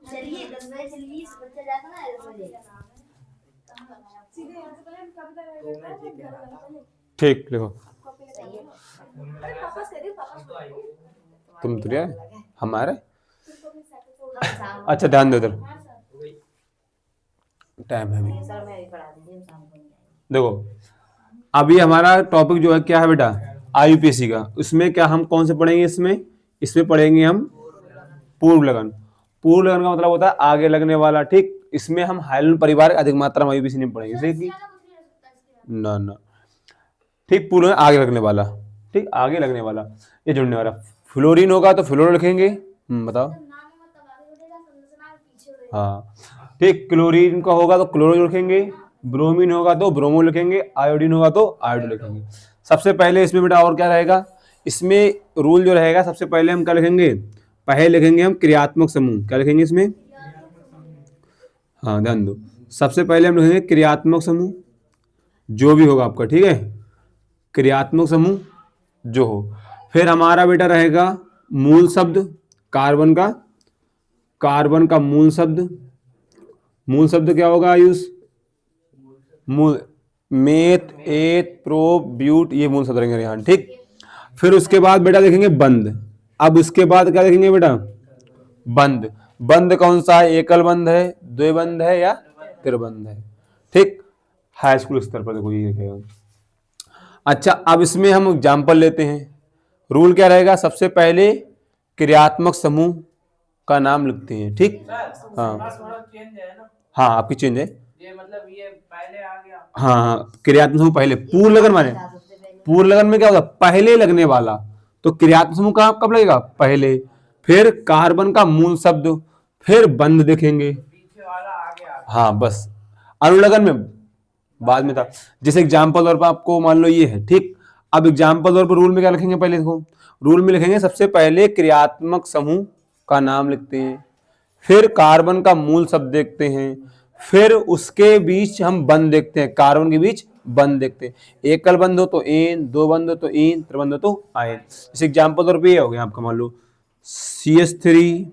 चलिए 10 बजे चलिए, बच्चा जाता ना 10 बजे। ठीक लिखो। सही है। तुम तो क्या हमारे हम शाम अच्छा ध्यान दो इधर, टाइम है अभी। को सर मैं भी पढ़ा दीजिए, हम शाम को नहीं आएंगे। देखो अभी हमारा टॉपिक जो है क्या है बेटा, आईयूपीएससी का। उसमें क्या हम कौन से पढ़ेंगे, इसमें इसमें पढ़ेंगे हम पूर्व लगन। पूर्व लगन का मतलब होता है आगे लगने वाला, ठीक। इसमें हम हाइलन परिवार अधिक मात्रा में आईयूपीएससी नहीं पढ़ेंगे, जैसे कि ना ना, ठीक। पूर्व में आगे लगने वाला, ठीक, आगे लगने वाला, ये जुड़ने वाला। फ्लोरीन होगा तो फ्लोरो लिखेंगे, बताओ। हाँ ठीक, क्लोरीन का होगा तो क्लोरो लिखेंगे, ब्रोमीन होगा तो ब्रोमो लिखेंगे, आयोडीन होगा तो आयोडो लिखेंगे। सबसे पहले इसमें बेटा और क्या रहेगा, इसमें रूल जो रहेगा, सबसे पहले हम क्या लिखेंगे, पहले लिखेंगे हम क्रियात्मक समूह। क्या लिखेंगे इसमें, हाँ ध्यान दो, सबसे पहले हम लिखेंगे क्रियात्मक समूह, जो भी होगा आपका, ठीक है, क्रियात्मक समूह जो हो। फिर हमारा बेटा रहेगा मूल शब्द, कार्बन का, कार्बन का मूल शब्द। मूल शब्द क्या होगा आयुष, मूल, मेथ एथ प्रो ब्यूट, ये मूल शब्द रहेंगे यहाँ, ठीक। फिर उसके बाद बेटा देखेंगे बंद। अब उसके बाद क्या देखेंगे बेटा, बंद। बंद कौन सा है, एकल बंद है, द्विबंध है या त्रिबंध है, ठीक। हाई स्कूल स्तर पर देखो ये लिखेगा। अच्छा अब इसमें हम एग्जाम्पल लेते हैं। रूल क्या रहेगा, सबसे पहले क्रियात्मक समूह का नाम लिखते हैं, ठीक। हाँ हाँ आपकी चेंज है, ये मतलब ये पहले आ गया। हाँ हाँ, क्रियात्मक समूह पहले, पूर्व लगन माने, पूर्व लगन में क्या होता है, पहले लगने वाला। तो क्रियात्मक समूह कहाँ कब लगेगा, पहले। फिर कार्बन का मूल शब्द, फिर बंद देखेंगे, पीछे वाला आगे आगे। हाँ बस, अनुलगन में बाद में था। जैसे एग्जाम्पल तौर पर आपको मान लो ये है, ठीक। अब एग्जाम्पल तौर पर रूल में क्या लिखेंगे, पहले देखो, रूल में लिखेंगे सबसे पहले क्रियात्मक समूह का नाम लिखते हैं, फिर कार्बन का मूल शब्द देखते हैं, फिर उसके बीच हम बंद देखते हैं, कार्बन के बीच बंद देखते हैं। एकल बंद हो तो एन, दो बंद हो तो इन, त्रिबंध हो तो आयन। जैसे एग्जाम्पल तौर पर ये हो गया आपका, मान लो CH3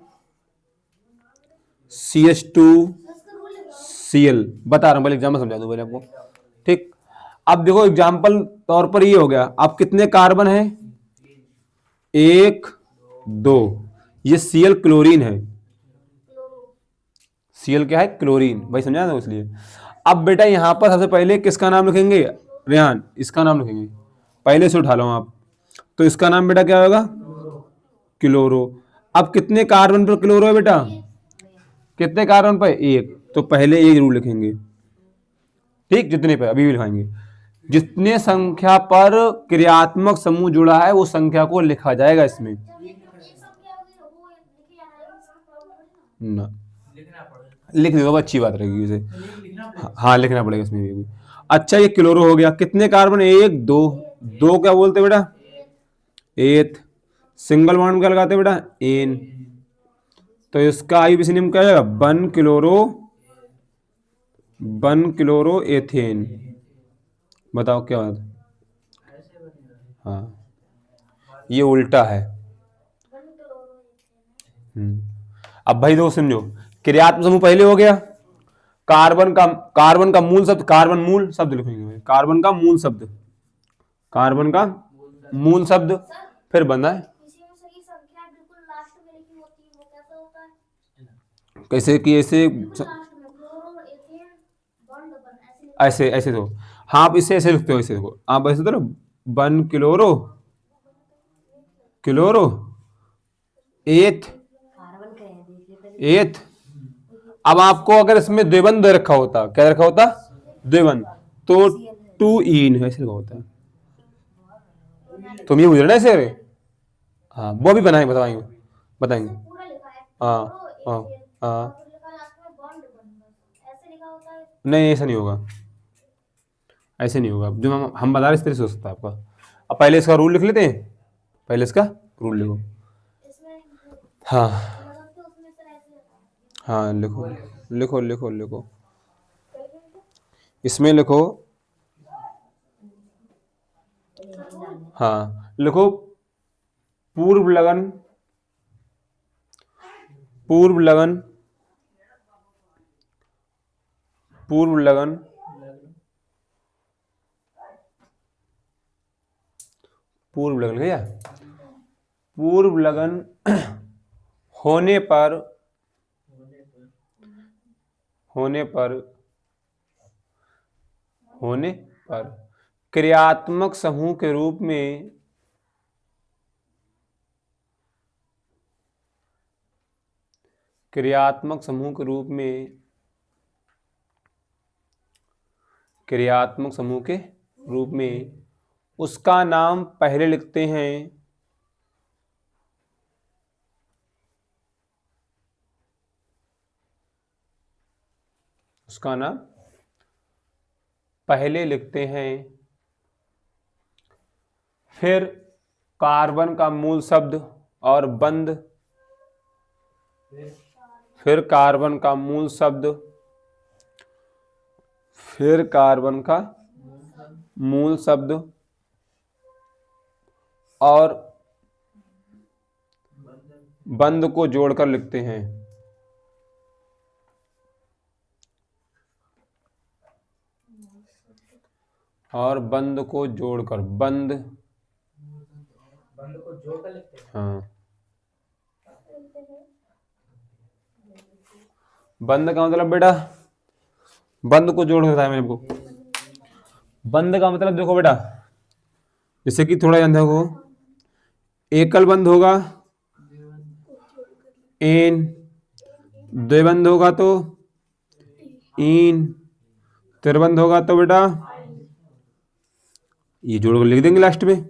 CH2 Cl, बता रहा हूं, पहले एग्जाम्पल समझा दूं पहले आपको, ठीक। अब देखो एग्जाम्पल तौर पर ये हो गया, अब कितने कार्बन है, एक, दो, ये Cl क्लोरीन है। Cl क्या है, क्लोरीन, भाई समझा ना, इसलिए। अब बेटा यहां पर सबसे पहले किसका नाम लिखेंगे, रेहान इसका नाम लिखेंगे, पहले से उठा लो आप। तो इसका नाम बेटा क्या होगा, क्लोरो। अब कितने कार्बन पर क्लोरो है बेटा, कितने कार्बन पर, एक, तो पहले एक रूल लिखेंगे, ठीक। जितने पे अभी भी लिखाएंगे, जितने संख्या पर क्रियात्मक समूह जुड़ा है वो संख्या को लिखा जाएगा इसमें ना, लिख दो, अच्छी बात रहेगी उसे। हाँ लिखना पड़ेगा इसमें भी। अच्छा ये क्लोरो हो गया, कितने कार्बन, एक, दो, दो क्या बोलते बेटा, एथ। सिंगल बॉन्ड क्या लगाते बेटा, एन। तो इसका आईयूपीएसी नेम क्या आएगा, वन क्लोरो एथेन। बताओ क्या बात, हाँ ये उल्टा है। अब भाई दो समझो, क्रियात्मक समूह पहले हो गया, कार्बन का, कार्बन का मूल शब्द, कार्बन मूल शब्द लिखेंगे, कार्बन का मूल शब्द, कार्बन का मूल शब्द, फिर बंधा है, कैसे कि ऐसे, ऐसे ऐसे दो, हाँ आप इसे ऐसे लिखते हो, ऐसे देखो आप ऐसे तो वन क्लोरो, क्लोरो एथ, कार्बन का है, देख ले पहले। एथ। अब आपको अगर इसमें द्विबंध रखा होता, क्या रखा होता, द्विबंध, तो टू इन ऐसे लिखा होता है। तुम ये बुझ रहे ना ऐसे, हाँ वो भी बनाएंगे, बताएंगे, बताएंगे, हाँ हाँ हाँ, नहीं ऐसा नहीं होगा, ऐसे नहीं होगा, जो हम बता रहे इस तरह से हो सकता है आपका। अब पहले इसका रूल लिख लेते हैं, पहले इसका रूल लिखो, हाँ हाँ लिखो लिखो लिखो लिखो, इसमें लिखो, हाँ लिखो, पूर्व लगन, पूर्व लगन पूर्व लगन, पूर्व लगन क्या, पूर्व लगन होने पर, होने पर, होने पर क्रियात्मक समूह के रूप में क्रियात्मक समूह के रूप में क्रियात्मक समूह के रूप में उसका नाम पहले लिखते हैं, उसका नाम पहले लिखते हैं। फिर कार्बन का मूल शब्द और बंध, फिर कार्बन का मूल शब्द, फिर कार्बन का मूल शब्द और बंध को जोड़कर लिखते हैं। और बंध को जोड़कर, बंध को जोड़कर लिखते हैं। हाँ, बंध का मतलब बेटा, बंध को जोड़ होता है मेरे को। बंध का मतलब देखो बेटा, जैसे कि थोड़ा ध्यान देखो, एकल बंध होगा एन, द्विबंध होगा तो इन, त्रिबंध होगा तो बेटा ये जोड़ कर लिख देंगे लास्ट में,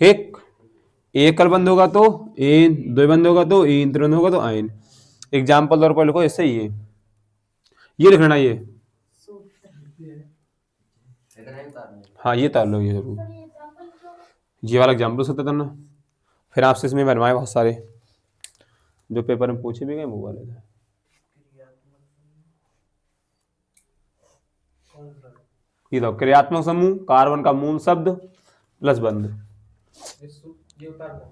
ठीक। एकल बंध होगा तो एन, द्विबंध होगा तो इन, त्रिबंध होगा तो आइन। एग्जाम्पल तौर पर लिखो ऐसे ही है, ये लिखना ये, हाँ ये तार लो, ये जरूर, ये वाला एग्जाम्पल सकता था ना। फिर आपसे इसमें बनवाए बहुत सारे जो पेपर में पूछे भी गए वो वाले थे। ये लो, क्रियात्मक समूह, कार्बन का मूल शब्द प्लस बंध। ये उतारना।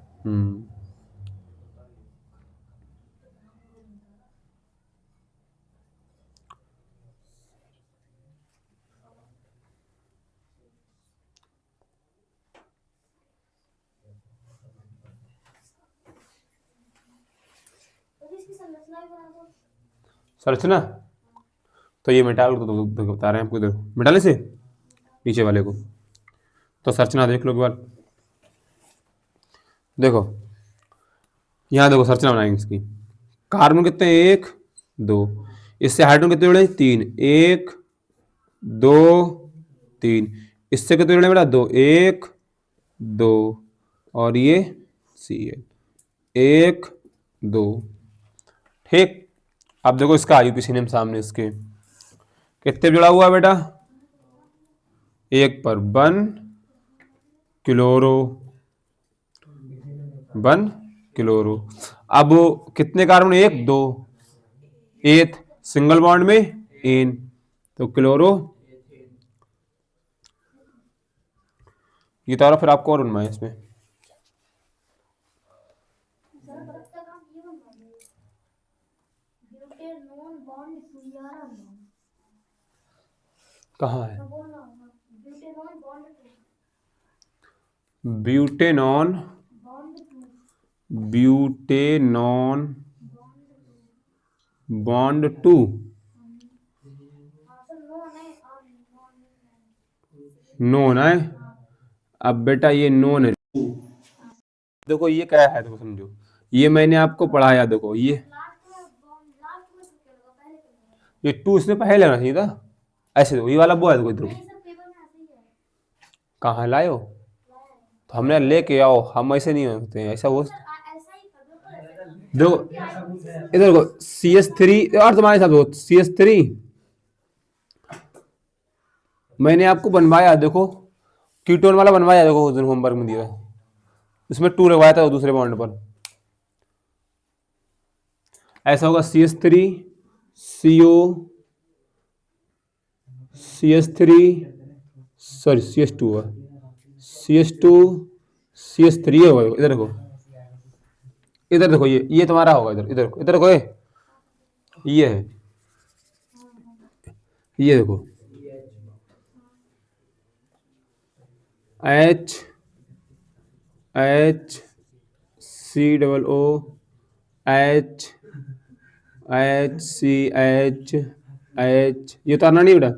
संरचना तो ये मिटा तो बता रहे हैं आपको, इधर मिटाने से नीचे वाले को। तो संरचना देख लो एक बार, देखो यहाँ देखो संरचना बनाएंगे इसकी। कार्बन कितने हैं, एक दो, इससे हाइड्रोजन कितने जुड़े, तीन, एक दो तीन, इससे कितने जुड़े बेटा, दो, एक दो, और ये Cl, एक दो, ठीक। अब देखो इसका आयुपीसीएम सामने, इसके कितने जुड़ा हुआ है बेटा, एक पर वन क्लोरो, वन क्लोरो। अब कितने कार्बन, एक दो, एथ सिंगल बॉन्ड में इन, तो क्लोरो। ये तारा फिर आपको और बनवाए इसमें, कहाँ है, butanone, butanone bond two, known है। अब बेटा ये नोन है, देखो ये क्या है, देखो समझो, ये मैंने आपको पढ़ाया, देखो ये टू इसमें पहले लगना चाहिए था, ऐसे देखो ये वाला वो है, देखो इधर कहाँ लाए हो, तो हमने लेके आओ, हम ऐसे नहीं होते हैं, ऐसा वो देखो इधर देखो CH3, और तुम्हारे साथ हो CH3 मैंने आपको बनवाया, देखो कीटोन वाला बनवाया, देखो उस दिन होमवर्क में दिया, इसमें टू लगवाया था दूसरे बॉन्ड पर, ऐसा होगा CH3 CO CH3 sorry CH2 है, CH2 CH3 होगा, इधर देखो, इधर देखो ये तुम्हारा होगा, इधर इधर इधर देखो ये है, ये देखो H H COO H HCH H, ये उतारना नहीं बेटा,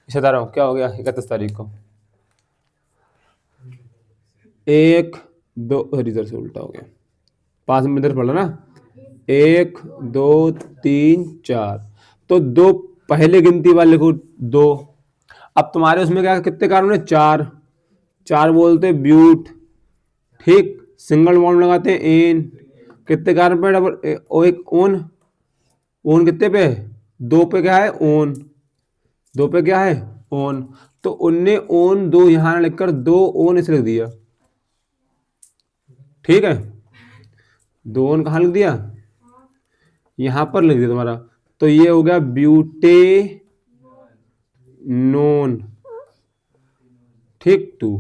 इसे उतारा क्या हो गया 31 तारीख को 1 2 इधर से उल्टा हो गया 5 में इधर पड़ा ना 1 2 3 4 तो 2 पहले गिनती वाले लिखो 2। अब तुम्हारे उसमें क्या कितने कार्बन है 4 बोलते ब्यूट, ठीक, सिंगल बॉन्ड लगाते हैं एन, कितने कार्बन पे डबल एक ओन कितने पे 2 पे क्या है ओन, 2 पे क्या है ओन, तो उनने ओन 2 यहां लिखकर 2 ओन इसे लिख दिया, ठीक है, 2 ओन कहां लिख दिया यहां पर लिख दिया तुम्हारा, तो ये हो गया ब्यूटेनोन, ठीक 2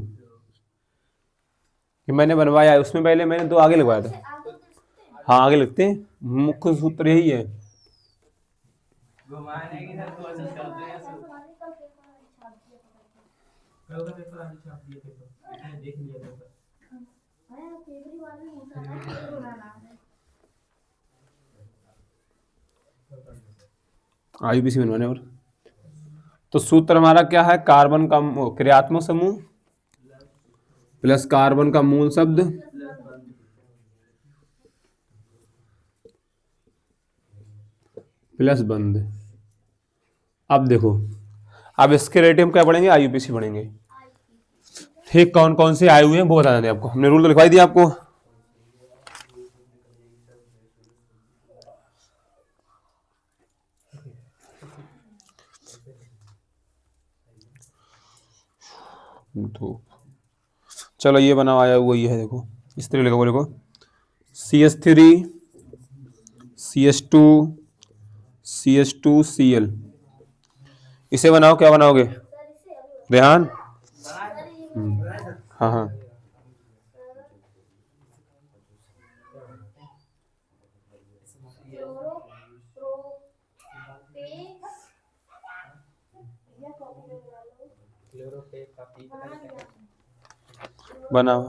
कि मैंने बनवाया है उसमें पहले मैंने 2 आगे लगवाया था। हाँ आगे लिखते हैं, मुख्य सूत्र यही है। घुमाने की सर कोशिश करते हैं सर। कल का पेपर आज छाप दिया पेपर, मैंने देख लिया पेपर। आईयूपीसी बनवाने और तो सूत्र हमारा क्या है, कार्बन का क्रियात्मक समूह प्लस कार्बन का मूल शब्द प्लस बंध। अब देखो, अब इसके रेट हम क्या पढ़ेंगे, आईयूपीसी पढ़ेंगे, ठीक, कौन कौन से आए हुए हैं वो बता देंगे आपको, हमने रूल तो लिखवाई दिया आपको। तो चलो ये बना आया हुआ ये है, देखो इस तरह लिखो, देखो CH3 CH2 CH2Cl, इसे बनाओ, क्या बनाओगे रेहान? हाँ हाँ बनाओ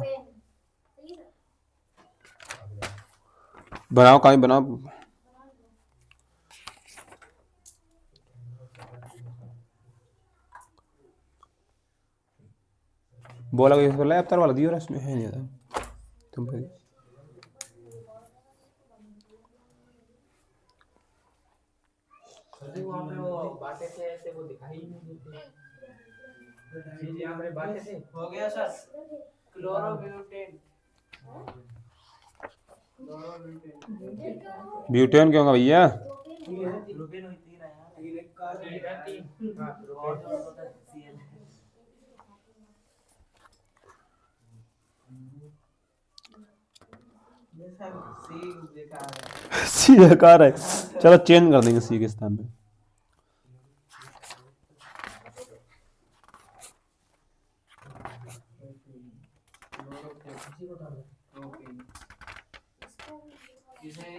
बनाओ कहीं बनाओ, बोला बोला अब वाला दियो इसमें है नहीं था तुम पे। सर वहाँ पे वो बांटे थे ऐसे, वो दिखाई नहीं देते। जी यहाँ पे बांटे थे, हो गया सर। क्लोरोब्यूटेन, ब्यूटेन क्यों होगा भैया? सी बेकार है, चलो चेंज कर देंगे सी के स्थान पे।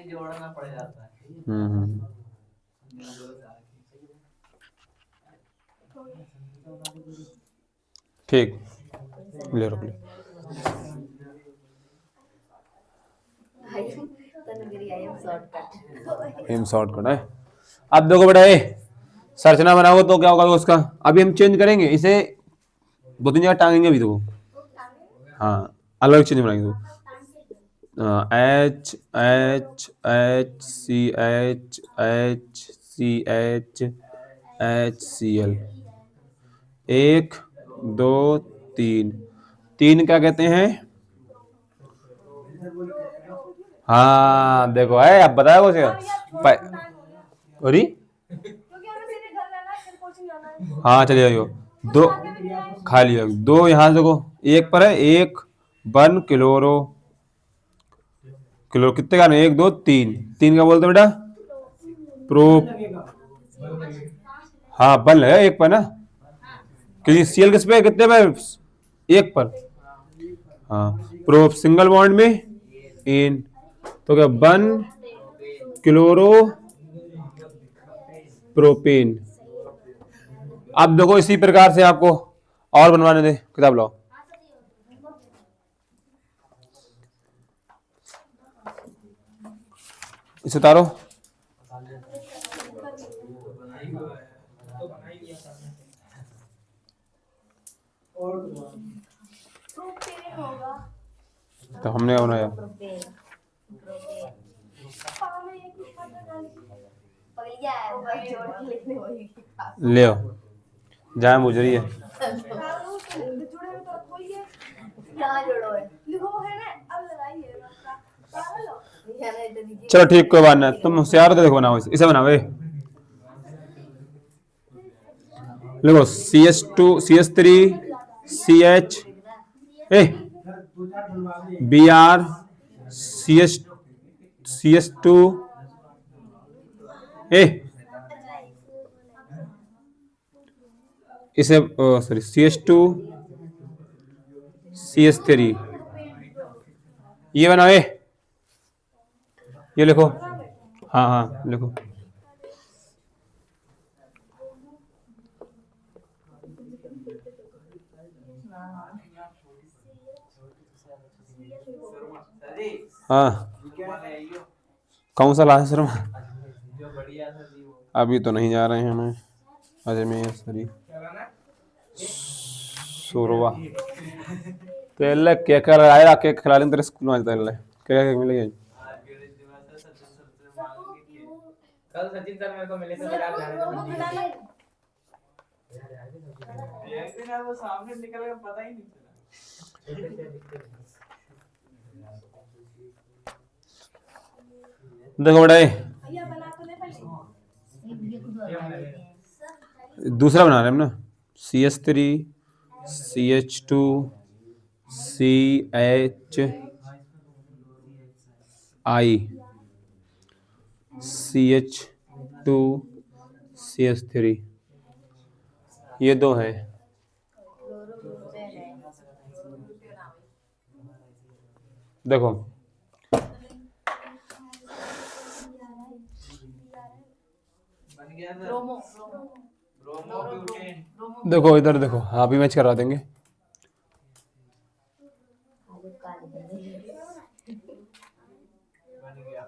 जोड़ना पड़ जाता है। ठीक, ले रख ले। एम शॉर्टकट है। अब देखो बेटा, संरचना बनाओगे तो क्या होगा उसका, अभी हम चेंज करेंगे इसे, 2-3 जगह टांगेंगे अभी, देखो हाँ अलग चेंज बनाएंगे, H H H C H H C H HCl, 1 2 3, 3 क्या कहते हैं, हाँ देखो है, अब बताया अरे हाँ चलिए आइयो, 2 खा लिया, 2 यहाँ देखो 1 पर है, 1 1 क्लोरो कितने का, 1 2 3, 3 क्या बोलते बेटा प्रो, हाँ बन है 1 पर ना, क्योंकि सीएल किस पे कितने पर 1 पर, हाँ प्रो सिंगल बॉन्ड में इन, तो क्या 1 क्लोरो प्रोपेन, अब देखो इसी प्रकार से आपको और बनवाने दे, किताब लाओ। इसे उतारो। तो हमने क्या बनाया? प्रोपेन पगलिया है वो जोड़ के लिखने वही ले आओ, जहाँ बुझ रही है। कहाँ जोड़ो है लिखो है ना अब लगाइए पागल हो या नहीं तो दीजिए चलो ठीक, कोई बात ना, तुम होशियार हो तो देखो बनाओ, इसे बनाओ। देखो CS2 CS3 CH BR CS2 इसे सॉरी CS2 CS3 ये बनाओ। ये लिखो, हाँ हाँ लिखो। हाँ कौन सा लास्ट शर्मा? जो बढ़िया सर जी वो अभी तो नहीं जा रहे हैं हमें अजमेर शरीफ सोरवा। तेल केक का लगाया, केक खिला लें तेरे स्कूल में। तेल क्या केक मिलेगा? आज गणेश दिवस है, सचिन सर मांग के कल सचिन सर मेरे को मिले थे, मेरे आप जाने थे। एक दिन वो सामने निकल गया, पता ही नहीं चला। देखो बड़ा दूसरा बना रहे हैं हम ना, CS3 CH2 CHI CH2 CH3 ये दो हैं। देखो बन गया सर ब्रोमो ब्यूटेन। देखो इधर देखो, हाँ भी मैच करवा देंगे। बन गया,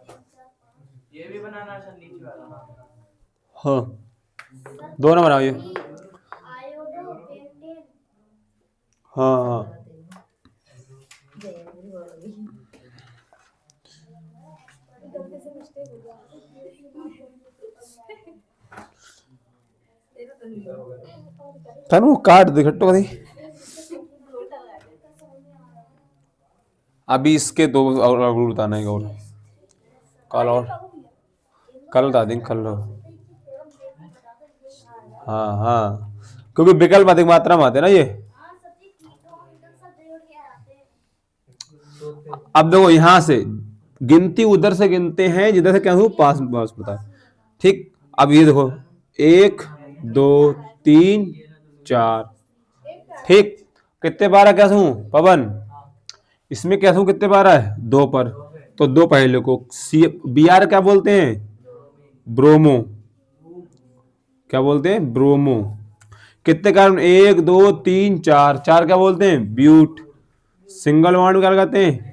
ये भी बनाना है सर नीचे वाला। हाँ दोनों बनाओ ये। हाँ हाँ तनु काट दे घट्टो कदी। अभी इसके दो और बताना है और कल, और कल बता देंगे कल। हाँ हाँ क्योंकि विकल्प अधिक मात्रा में आते हैं ना ये। अब देखो यहां से गिनती उधर से गिनते हैं जिधर से क्या हूँ पास पास बता। ठीक, अब ये देखो 1 2 3 4। ठीक, कितने बार है क्या हूँ पवन? इसमें क्या हूँ कितने बार है? 2 पर, तो 2 पहले को BR क्या बोलते हैं? ब्रोमो। क्या बोलते हैं? ब्रोमो। कितने कार्बन? 1 2 3 4। 4 क्या बोलते हैं? ब्यूट। सिंगल बॉन्ड क्या लगाते हैं?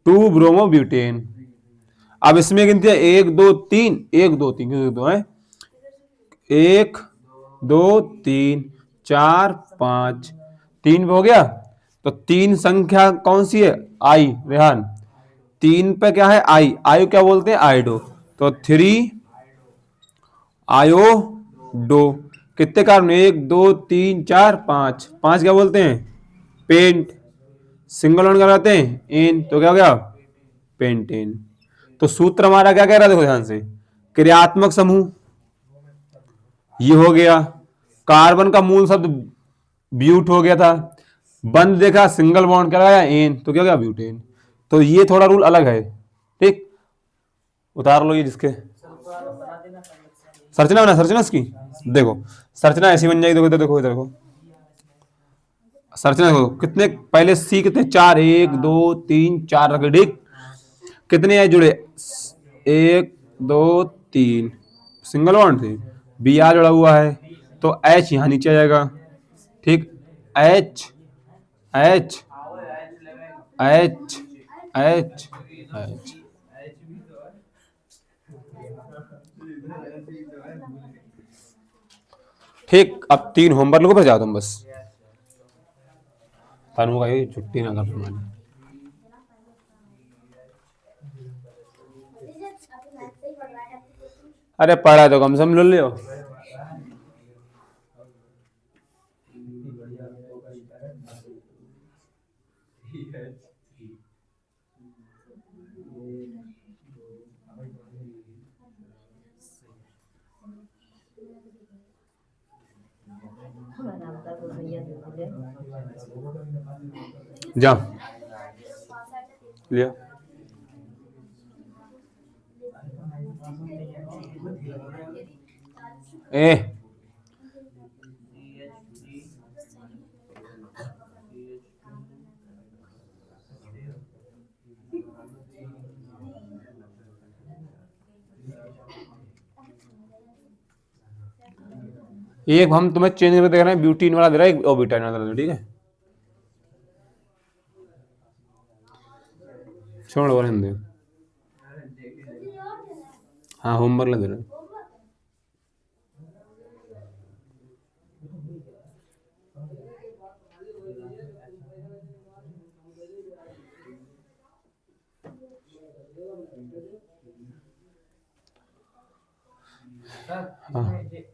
2 ब्रोमो ब्यूटेन। अब इसमें गिनती है 1 2 3 1 2 3 क्यों 2 है? 1 2 3 4 5 3 हो गया। तो 3 संख्या कौन सी है? आई। रेहान 3 पे क्या है? आई। आयो क्या बोलते हैं? आयोडो। तो 3 आयोडो। कितने कार्बन? 1 2 3 4 5। 5 क्या बोलते हैं? पेंट। सिंगल बॉन्ड क्या कहते हैं? एन। तो क्या हो गया? पेंटेन। तो सूत्र हमारा क्या कह रहा है? देखो ध्यान से, क्रियात्मक समूह ये हो गया। कार्बन का मूल शब्द ब्यूट हो गया था। बंद देखा सिंगल बॉन्ड क्या लगाया? एन। तो क्या हो गया? ब्यूटेन। तो ये थोड़ा रूल अलग है। ठीक, उतार लो ये जिसके संरचना बना, संरचना इसकी देखो, संरचना ऐसी बन जाएगी। देखो इधर देखो, इधर देखो संरचना देखो। कितने पहले सी कितने? 4 1 2 3 4 रखे। ठीक, कितने हैं जुड़े? 1 2 3 सिंगल बॉन्ड थी, बी आर जुड़ा हुआ है तो एच यहाँ नीचे आ जाएगा, ठीक। H H H H H, ठीक। अब 3 होमवर्क लिखो, फिर जाओ तुम बस। तनु का ये छुट्टी ना कर तुम्हारी। अरे पढ़ा तो कम से कम ले लियो। जा लिया। ए एक हम तुम्हें चेंज करके दे रहे हैं, ब्यूटीन वाला दे रहा है, एक और ब्यूटाइन वाला दे रहा है, ठीक है। छोड़ रहने दे। हाँ होमवर्क लग रहा है।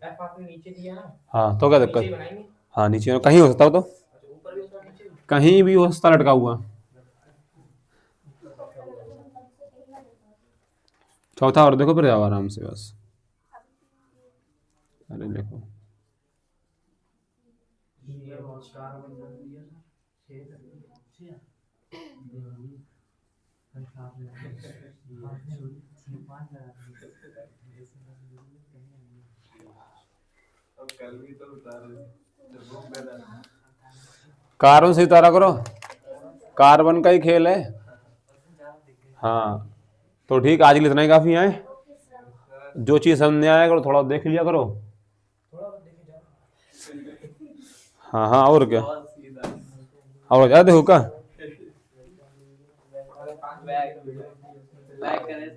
एफ आपने नीचे दिया ना। हाँ तो क्या नीचे दिक्कत, बनाएंगे। हाँ नीचे कहीं हो सकता हो, तो ऊपर भी उसका नीचे भी। कहीं भी हो सकता लटका हुआ। चौथा और देखो, फिर जाओ आराम से बस। अरे देखो ये बहुत कार बन दिया कार्बन से उतारा करो, कार्बन का ही खेल है। हाँ तो ठीक, आज के लिए इतना ही काफी है। जो चीज समझ आया करो थोड़ा देख लिया करो। हाँ हाँ और क्या, और क्या देखो का। लाइक करें।